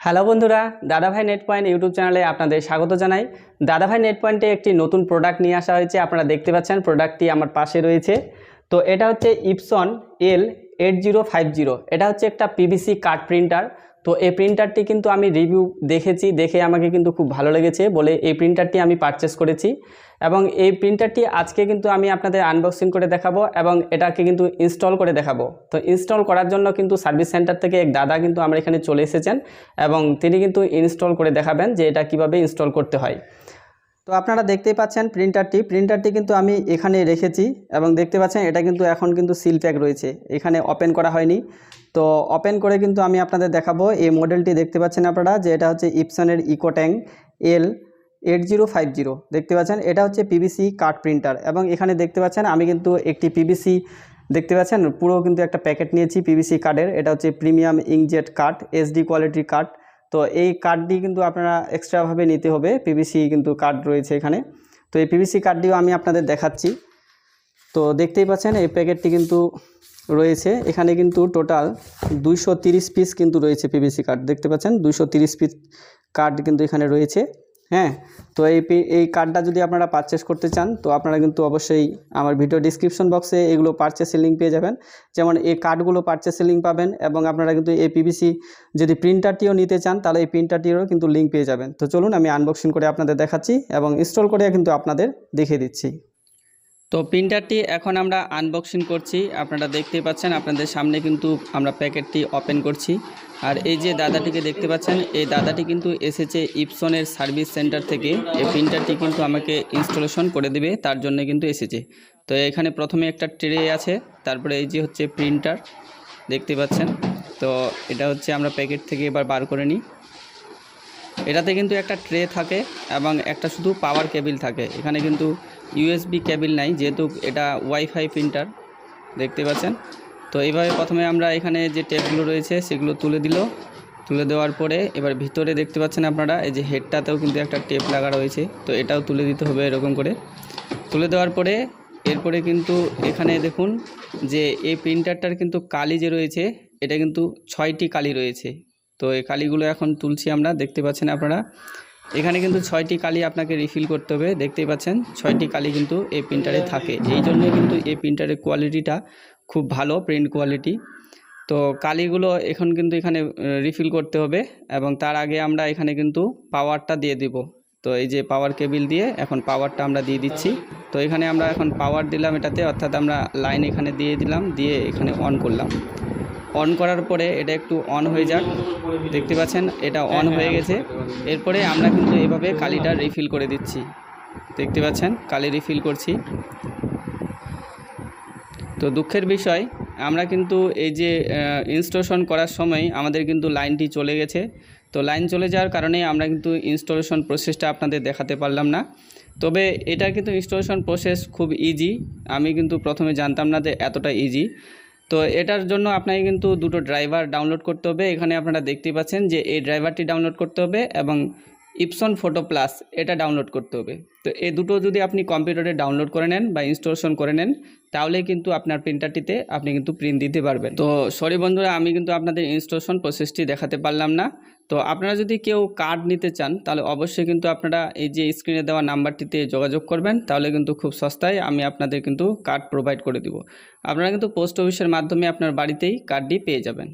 Hello বন্ধুরা, দাদাভাই net point YouTube চ্যানেলে আপনাদের স্বাগত জানাই। দাদাভাই নেট পয়েন্টে একটি নতুন প্রোডাক্ট নিয়ে আসা হয়েছে। আপনারা দেখতে পাচ্ছেন প্রোডাক্টটি আমার পাশে রয়েছে। তো এটা হচ্ছে ইপসন L8050। এটা হচ্ছে একটা পিভিসি কার্ড প্রিন্টার। তো এই প্রিন্টারটি কিন্তু আমি রিভিউ দেখেছি, দেখে আমাকে কিন্তু খুব ভালো লেগেছে বলে এই প্রিন্টারটি আমি পারচেস করেছি। এবং এই প্রিন্টারটি আজকে কিন্তু আমি আপনাদের আনবক্সিং করে দেখাবো এবং এটাকে কিন্তু ইনস্টল করে দেখাবো। তো ইনস্টল করার জন্য কিন্তু সার্ভিস সেন্টার থেকে এক দাদা কিন্তু আমার এখানে চলে এসেছেন এবং তিনি কিন্তু ইনস্টল করে দেখাবেন যে এটা কিভাবে ইনস্টল করতে হয়। তো আপনারা দেখতেই পাচ্ছেন প্রিন্টারটি কিন্তু আমি এখানে রেখেছি এবং দেখতে পাচ্ছেন এটা কিন্তু এখন কিন্তু সিল প্যাক রয়েছে, এখানে ওপেন করা হয়নি। তো ওপেন করে কিন্তু আমি আপনাদের দেখাবো। এই মডেলটি দেখতে পাচ্ছেন আপনারা যে এটা হচ্ছে ইপসনের ইকোট্যাঙ্ক L8050। দেখতে পাচ্ছেন এটা হচ্ছে পিভিসি কার্ড প্রিন্টার এবং এখানে দেখতে পাচ্ছেন আমি কিন্তু একটি পিভিসি দেখতে পাচ্ছেন পুরো কিন্তু একটা প্যাকেট নিয়েছি পিভিসি কার্ডের। এটা হচ্ছে প্রিমিয়াম ইঙ্কজেট কার্ড, এইচডি কোয়ালিটির কার্ড। তো এই কার্ডটি কিন্তু আপনারা এক্সট্রাভাবে নিতে হবে, পিভিসি কিন্তু কার্ড রয়েছে এখানে। তো এই পিভিসি কার্ডটিও আমি আপনাদের দেখাচ্ছি। তো দেখতেই পাচ্ছেন এই প্যাকেটটি কিন্তু রয়েছে এখানে, কিন্তু টোটাল 230 পিস কিন্তু রয়েছে পিভিসি কার্ড। দেখতে পাচ্ছেন 230 পিস কার্ড কিন্তু এখানে রয়েছে। হ্যাঁ, তো এই কার্ডটা যদি আপনারা পারচেস করতে চান তো আপনারা কিন্তু অবশ্যই আমার ভিডিও ডিসক্রিপশন বক্সে এগুলো পারচেসের লিঙ্ক পেয়ে যাবেন। যেমন এই কার্ডগুলো পারচেসের লিঙ্ক পাবেন এবং আপনারা কিন্তু এই পিভিসি যদি প্রিন্টারটিও নিতে চান তাহলে এই প্রিন্টারটিরও কিন্তু লিঙ্ক পেয়ে যাবেন। তো চলুন আমি আনবক্সিং করে আপনাদের দেখাচ্ছি এবং ইনস্টল করে কিন্তু আপনাদের দেখিয়ে দিচ্ছি। তো প্রিন্টারটি এখন আমরা আনবক্সিং করছি। আপনারা দেখতেই পাচ্ছেন আপনাদের সামনে কিন্তু আমরা প্যাকেটটি ওপেন করছি। আর এই যে দাদাটিকে দেখতে পাচ্ছেন এই দাদাটি কিন্তু এসেছে ইপসনের সার্ভিস সেন্টার থেকে। এই প্রিন্টারটি কিন্তু আমাকে ইনস্টলেশন করে দেবে তার জন্য কিন্তু এসেছে। তো এখানে প্রথমে একটা ট্রে আছে, তারপরে এই যে হচ্ছে প্রিন্টার দেখতে পাচ্ছেন। তো এটা হচ্ছে আমরা প্যাকেট থেকে এবার বার করে নিই। এটাতে কিন্তু একটা ট্রে থাকে এবং একটা শুধু পাওয়ার কেবিল থাকে। এখানে কিন্তু ইউএসবি কেবিল নাই, যেহেতু এটা ওয়াইফাই প্রিন্টার দেখতে পাচ্ছেন। তো এইভাবে প্রথমে আমরা এখানে যে টেপগুলো রয়েছে সেগুলো তুলে দেওয়ার পরে এবার ভিতরে দেখতে পাচ্ছেন আপনারা এই যে হেডটাতেও কিন্তু একটা টেপ লাগা রয়েছে। তো এটাও তুলে দিতে হবে এরকম করে। তুলে দেওয়ার পরে এরপরে কিন্তু এখানে দেখুন যে এই প্রিন্টারটার কিন্তু কালি যে রয়েছে এটা কিন্তু 6টি কালি রয়েছে। তো এই কালিগুলো এখন তুলছি আমরা, দেখতে পাচ্ছেন আপনারা। এখানে কিন্তু 6টি কালি আপনাকে রিফিল করতে হবে। দেখতেই পাচ্ছেন 6টি কালি কিন্তু এই প্রিন্টারে থাকে, এই জন্য কিন্তু এই প্রিন্টারের কোয়ালিটিটা খুব ভালো, প্রিন্ট কোয়ালিটি। তো কালিগুলো এখন কিন্তু এখানে রিফিল করতে হবে এবং তার আগে আমরা এখানে কিন্তু পাওয়ারটা দিয়ে দিব। তো এই যে পাওয়ার কেবিল দিয়ে এখন পাওয়ারটা আমরা দিয়ে দিচ্ছি। তো এখানে আমরা এখন পাওয়ার দিলাম এটাতে, অর্থাৎ আমরা লাইন এখানে দিয়ে দিলাম, দিয়ে এখানে অন করলাম। অন করার পরে এটা একটু অন হয়ে যাক। দেখতে পাচ্ছেন এটা অন হয়ে গেছে। এরপরে আমরা কিন্তু এভাবে কালিটা রিফিল করে দিচ্ছি। দেখতে পাচ্ছেন কালি রিফিল করছি। তো দুঃখের বিষয় আমরা কিন্তু এই যে ইনস্টলেশন করার সময় আমাদের কিন্তু লাইনটি চলে গেছে। তো লাইন চলে যাওয়ার কারণে আমরা কিন্তু ইনস্টলেশন প্রসেসটা আপনাদের দেখাতে পারলাম না। তবে এটা কিন্তু ইনস্টলেশন প্রসেস খুব ইজি। আমি কিন্তু প্রথমে জানতাম না যে এতটা ইজি। তো এটার জন্য আপনাকে কিন্তু দুটো ড্রাইভার ডাউনলোড করতে হবে। এখানে আপনারা দেখতেই পাচ্ছেন যে এই ড্রাইভারটি ডাউনলোড করতে হবে এবং ইপসন ফটো প্লাস এটা ডাউনলোড করতে হবে। তো এই দুটো যদি আপনি কম্পিউটারে ডাউনলোড করে নেন বা ইনস্টলেশন করে নেন তাহলে কিন্তু আপনার প্রিন্টারটিতে আপনি কিন্তু প্রিন্ট দিতে পারবেন। তো সরি বন্ধুরা, আমি কিন্তু আপনাদের ইনস্টলেশন প্রসেসটি দেখাতে পারলাম না। তো আপনারা যদি কেউ কার্ড নিতে চান তাহলে অবশ্যই কিন্তু আপনারা এই যে স্ক্রিনে দেওয়া নাম্বারটিতে যোগাযোগ করবেন, তাহলে কিন্তু খুব সস্তায় আমি আপনাদের কিন্তু কার্ড প্রোভাইড করে দিব। আপনারা কিন্তু পোস্ট অফিসের মাধ্যমে আপনার বাড়িতেই কার্ডটি পেয়ে যাবেন।